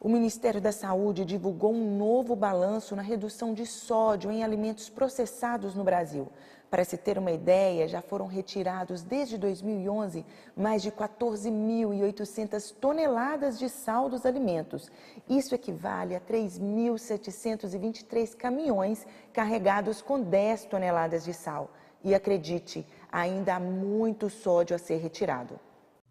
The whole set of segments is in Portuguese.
O Ministério da Saúde divulgou um novo balanço na redução de sódio em alimentos processados no Brasil. Para se ter uma ideia, já foram retirados desde 2011 mais de 14.800 toneladas de sal dos alimentos. Isso equivale a 3.723 caminhões carregados com 10 toneladas de sal. E acredite, ainda há muito sódio a ser retirado.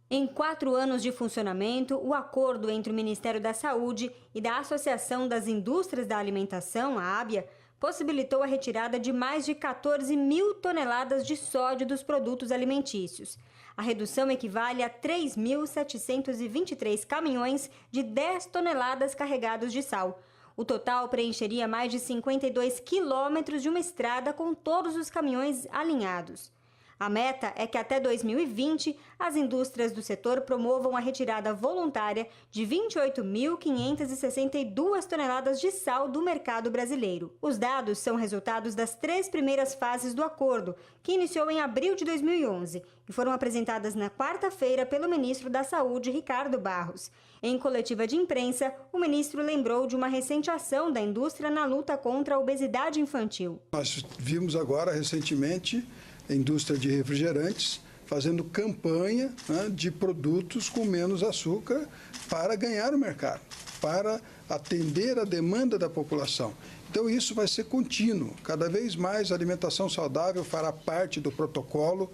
Em 4 anos de funcionamento, o acordo entre o Ministério da Saúde e da Associação das Indústrias da Alimentação, a ABIA, possibilitou a retirada de mais de 14.000 toneladas de sódio dos produtos alimentícios. A redução equivale a 3.723 caminhões de 10 toneladas carregados de sal. O total preencheria mais de 52 quilômetros de uma estrada com todos os caminhões alinhados. A meta é que até 2020, as indústrias do setor promovam a retirada voluntária de 28.562 toneladas de sal do mercado brasileiro. Os dados são resultados das 3 primeiras fases do acordo, que iniciou em abril de 2011 e foram apresentadas na quarta-feira pelo ministro da Saúde, Ricardo Barros. Em coletiva de imprensa, o ministro lembrou de uma recente ação da indústria na luta contra a obesidade infantil. Nós vimos agora, recentemente, a indústria de refrigerantes fazendo campanha, de produtos com menos açúcar para ganhar o mercado, para atender a demanda da população. Então isso vai ser contínuo. Cada vez mais a alimentação saudável fará parte do protocolo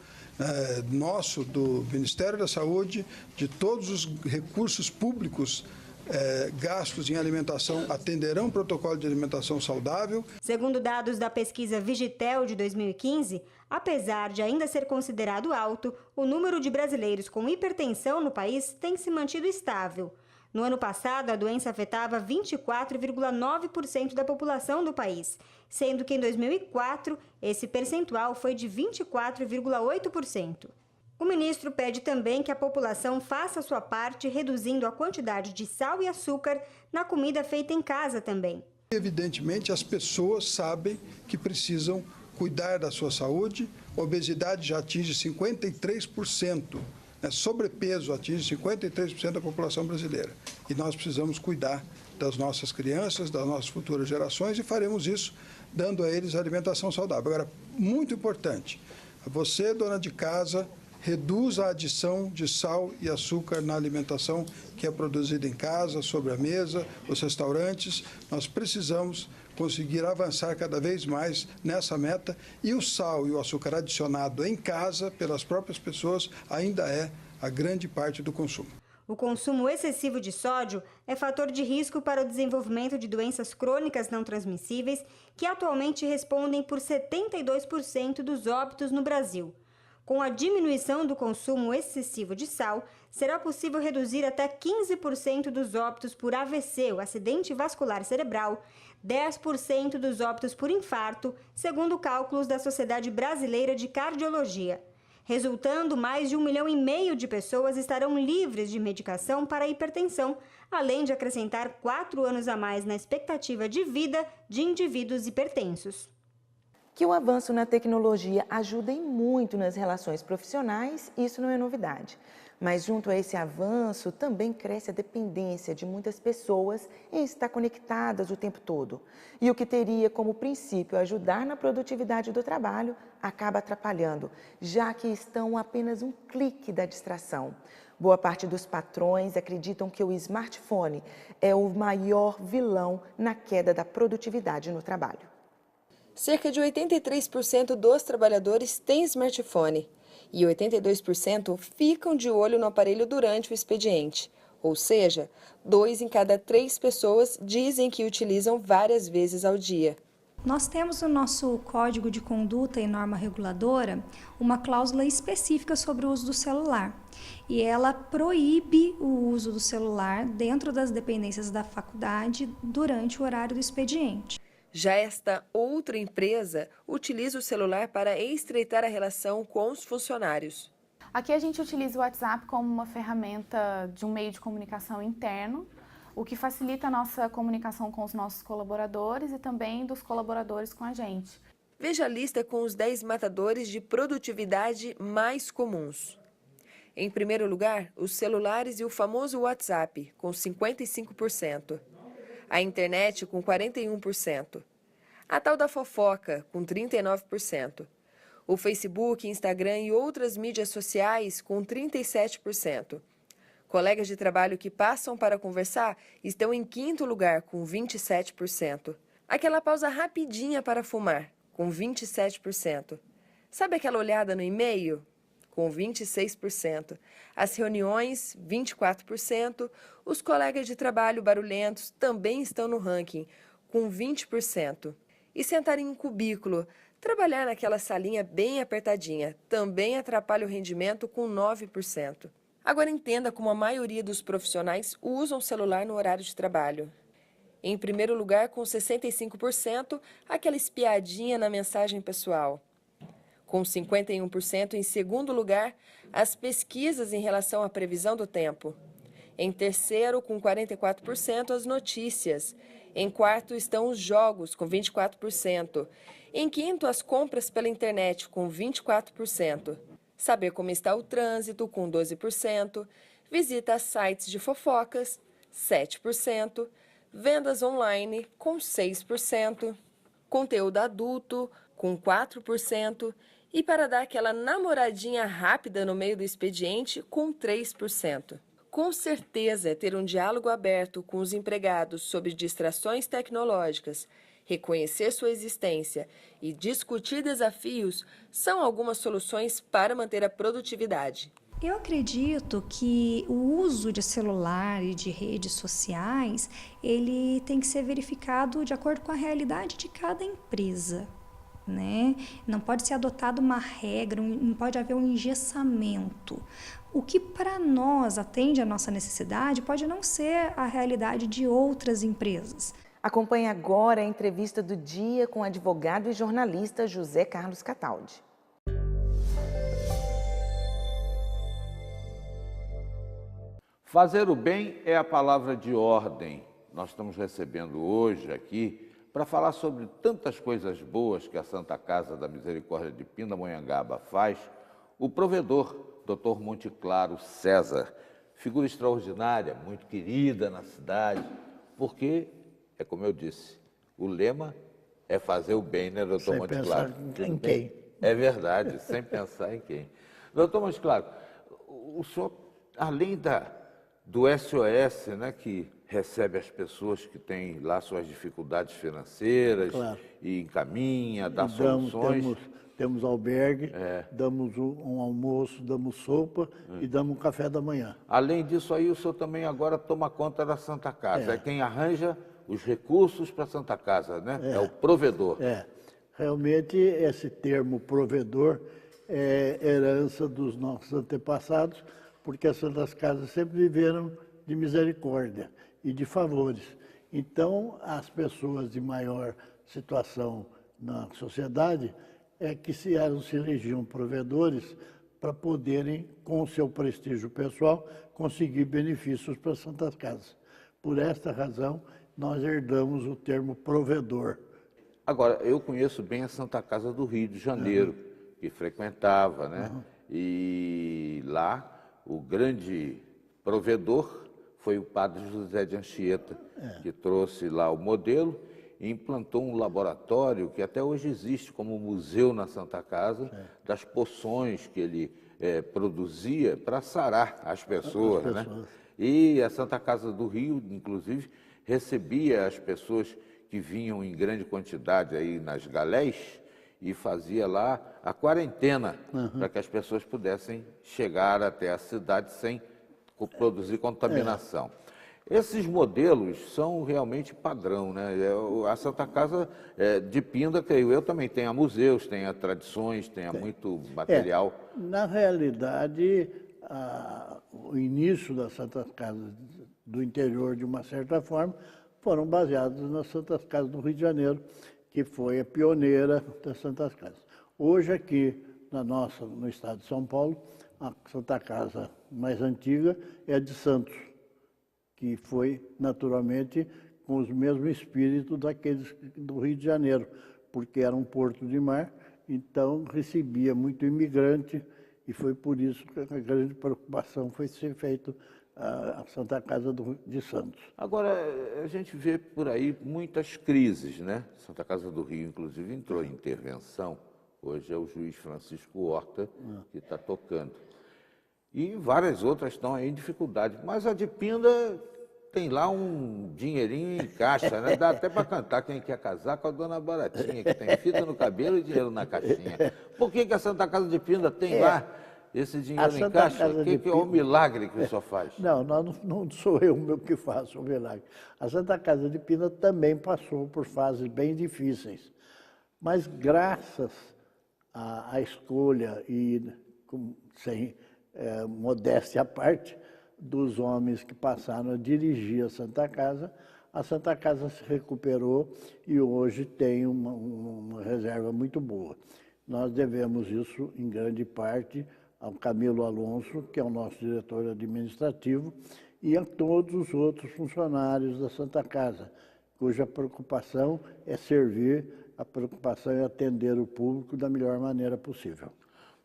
nosso, do Ministério da Saúde, de todos os recursos públicos gastos em alimentação atenderão o protocolo de alimentação saudável. Segundo dados da pesquisa Vigitel de 2015, apesar de ainda ser considerado alto, o número de brasileiros com hipertensão no país tem se mantido estável. No ano passado, a doença afetava 24,9% da população do país, sendo que em 2004 esse percentual foi de 24,8%. O ministro pede também que a população faça sua parte reduzindo a quantidade de sal e açúcar na comida feita em casa também. Evidentemente, as pessoas sabem que precisam cuidar da sua saúde. A obesidade já atinge 53%, sobrepeso atinge 53% da população brasileira. E nós precisamos cuidar das nossas crianças, das nossas futuras gerações e faremos isso dando a eles alimentação saudável. Agora, muito importante, você, dona de casa, reduz a adição de sal e açúcar na alimentação que é produzida em casa, sobre a mesa, os restaurantes. Nós precisamos conseguir avançar cada vez mais nessa meta e o sal e o açúcar adicionado em casa pelas próprias pessoas ainda é a grande parte do consumo. O consumo excessivo de sódio é fator de risco para o desenvolvimento de doenças crônicas não transmissíveis que atualmente respondem por 72% dos óbitos no Brasil. Com a diminuição do consumo excessivo de sal, será possível reduzir até 15% dos óbitos por AVC, o acidente vascular cerebral, 10% dos óbitos por infarto, segundo cálculos da Sociedade Brasileira de Cardiologia. Resultando, mais de 1,5 milhão de pessoas estarão livres de medicação para a hipertensão, além de acrescentar 4 anos a mais na expectativa de vida de indivíduos hipertensos. Que o avanço na tecnologia ajude muito nas relações profissionais, isso não é novidade. Mas junto a esse avanço também cresce a dependência de muitas pessoas em estar conectadas o tempo todo. E o que teria como princípio ajudar na produtividade do trabalho acaba atrapalhando, já que estão a apenas um clique da distração. Boa parte dos patrões acreditam que o smartphone é o maior vilão na queda da produtividade no trabalho. Cerca de 83% dos trabalhadores têm smartphone e 82% ficam de olho no aparelho durante o expediente. Ou seja, 2 em cada 3 pessoas dizem que utilizam várias vezes ao dia. Nós temos no nosso Código de Conduta e Norma Reguladora uma cláusula específica sobre o uso do celular. E ela proíbe o uso do celular dentro das dependências da faculdade durante o horário do expediente. Já esta outra empresa utiliza o celular para estreitar a relação com os funcionários. Aqui a gente utiliza o WhatsApp como uma ferramenta de um meio de comunicação interno, o que facilita a nossa comunicação com os nossos colaboradores e também dos colaboradores com a gente. Veja a lista com os 10 matadores de produtividade mais comuns. Em primeiro lugar, os celulares e o famoso WhatsApp, com 55%. A internet, com 41%. A tal da fofoca, com 39%. O Facebook, Instagram e outras mídias sociais, com 37%. Colegas de trabalho que passam para conversar estão em quinto lugar, com 27%. Aquela pausa rapidinha para fumar, com 27%. Sabe aquela olhada no e-mail? Com 26%. As reuniões, 24%. Os colegas de trabalho barulhentos também estão no ranking, com 20%. E sentar em um cubículo, trabalhar naquela salinha bem apertadinha, também atrapalha o rendimento, com 9%. Agora entenda como a maioria dos profissionais usam o celular no horário de trabalho. Em primeiro lugar, com 65%, aquela espiadinha na mensagem pessoal. Com 51% em segundo lugar, as pesquisas em relação à previsão do tempo. Em terceiro, com 44%, as notícias. Em quarto estão os jogos, com 24%. Em quinto, as compras pela internet, com 24%. Saber como está o trânsito, com 12%. Visita a sites de fofocas, 7%. Vendas online, com 6%. Conteúdo adulto, com 4%. E para dar aquela namoradinha rápida no meio do expediente, com 3%. Com certeza, ter um diálogo aberto com os empregados sobre distrações tecnológicas, reconhecer sua existência e discutir desafios são algumas soluções para manter a produtividade. Eu acredito que o uso de celular e de redes sociais, ele tem que ser verificado de acordo com a realidade de cada empresa, né? Não pode ser adotado uma regra, não pode haver um engessamento. O que para nós atende à nossa necessidade pode não ser a realidade de outras empresas. Acompanhe agora a entrevista do dia com o advogado e jornalista José Carlos Cataldi. Fazer o bem é a palavra de ordem. Nós estamos recebendo hoje aqui para falar sobre tantas coisas boas que a Santa Casa da Misericórdia de Pindamonhangaba faz, o provedor, Dr. Monte Claro César, figura extraordinária, muito querida na cidade, porque, é como eu disse, o lema é fazer o bem, né, doutor Monte Claro? Sem pensar em quem. É verdade, sem pensar em quem. Doutor Monte Claro, o senhor, além do SOS, né, que recebe as pessoas que têm lá suas dificuldades financeiras, claro, e encaminha, dá soluções. Temos albergue, damos um almoço, damos sopa e damos um café da manhã. Além disso aí, o senhor também agora toma conta da Santa Casa. É quem arranja os recursos para a Santa Casa, né? É o provedor. Realmente esse termo provedor é herança dos nossos antepassados, porque as Santas Casas sempre viveram de misericórdia e de favores. Então, as pessoas de maior situação na sociedade que se elegiam provedores para poderem, com o seu prestígio pessoal, conseguir benefícios para as Santas Casas. Por esta razão, nós herdamos o termo provedor. Agora, eu conheço bem a Santa Casa do Rio de Janeiro, que frequentava, né? E lá, o grande provedor foi o padre José de Anchieta, que trouxe lá o modelo e implantou um laboratório que até hoje existe como museu na Santa Casa, das poções que ele produzia para sarar as pessoas, né? E a Santa Casa do Rio, inclusive, recebia as pessoas que vinham em grande quantidade aí nas galés e fazia lá a quarentena para que as pessoas pudessem chegar até a cidade sem produzir contaminação. Esses modelos são realmente padrão, né? A Santa Casa de Pinda, creio eu, também tenha museus, tenha tradições, tenha muito material. Na realidade, o início das Santas Casas do interior, de uma certa forma, foram baseados nas Santas Casas do Rio de Janeiro, que foi a pioneira das Santas Casas. Hoje, aqui no estado de São Paulo, a Santa Casa mais antiga é a de Santos, que foi, naturalmente, com os mesmos espíritos daqueles do Rio de Janeiro, porque era um porto de mar, então recebia muito imigrante e foi por isso que a grande preocupação foi ser feito a Santa Casa de Santos. Agora, a gente vê por aí muitas crises, né? Santa Casa do Rio, inclusive, entrou em intervenção. Hoje é o juiz Francisco Horta que está tocando. E várias outras estão aí em dificuldade. Mas a de Pinda tem lá um dinheirinho em caixa, né? Dá até para cantar Quem Quer Casar com a Dona Baratinha, que tem fita no cabelo e dinheiro na caixinha. Por que a Santa Casa de Pinda tem lá esse dinheiro em caixa? O que é o milagre que o senhor faz? Não sou eu que faço o milagre. A Santa Casa de Pinda também passou por fases bem difíceis. Mas graças à escolha e sem modéstia à parte, dos homens que passaram a dirigir a Santa Casa se recuperou e hoje tem uma reserva muito boa. Nós devemos isso, em grande parte, ao Camilo Alonso, que é o nosso diretor administrativo, e a todos os outros funcionários da Santa Casa, cuja preocupação é servir, a preocupação é atender o público da melhor maneira possível.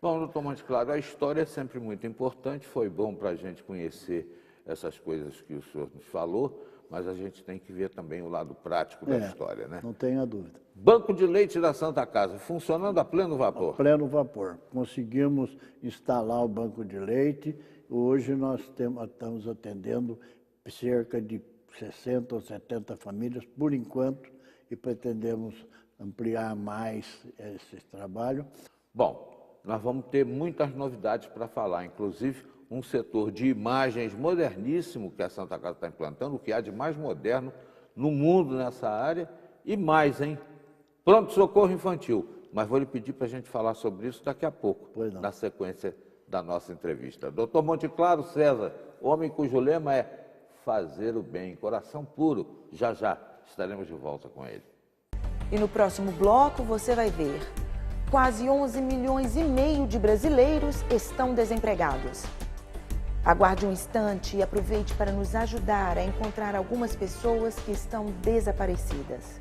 Bom, doutor Monte Claro, a história é sempre muito importante, foi bom para a gente conhecer essas coisas que o senhor nos falou, mas a gente tem que ver também o lado prático da história, né? Não tenha dúvida. Banco de leite da Santa Casa, funcionando a pleno vapor? A pleno vapor. Conseguimos instalar o banco de leite. Hoje nós estamos atendendo cerca de 60 ou 70 famílias, por enquanto, e pretendemos ampliar mais esse trabalho. Bom, nós vamos ter muitas novidades para falar, inclusive um setor de imagens moderníssimo que a Santa Casa está implantando, o que há de mais moderno no mundo nessa área, e mais, hein? Pronto-socorro infantil. Mas vou lhe pedir para a gente falar sobre isso daqui a pouco, na sequência da nossa entrevista. Doutor Monte Claro César, homem cujo lema é fazer o bem, coração puro. Já estaremos de volta com ele. E no próximo bloco você vai ver: quase 11 milhões e meio de brasileiros estão desempregados. Aguarde um instante e aproveite para nos ajudar a encontrar algumas pessoas que estão desaparecidas.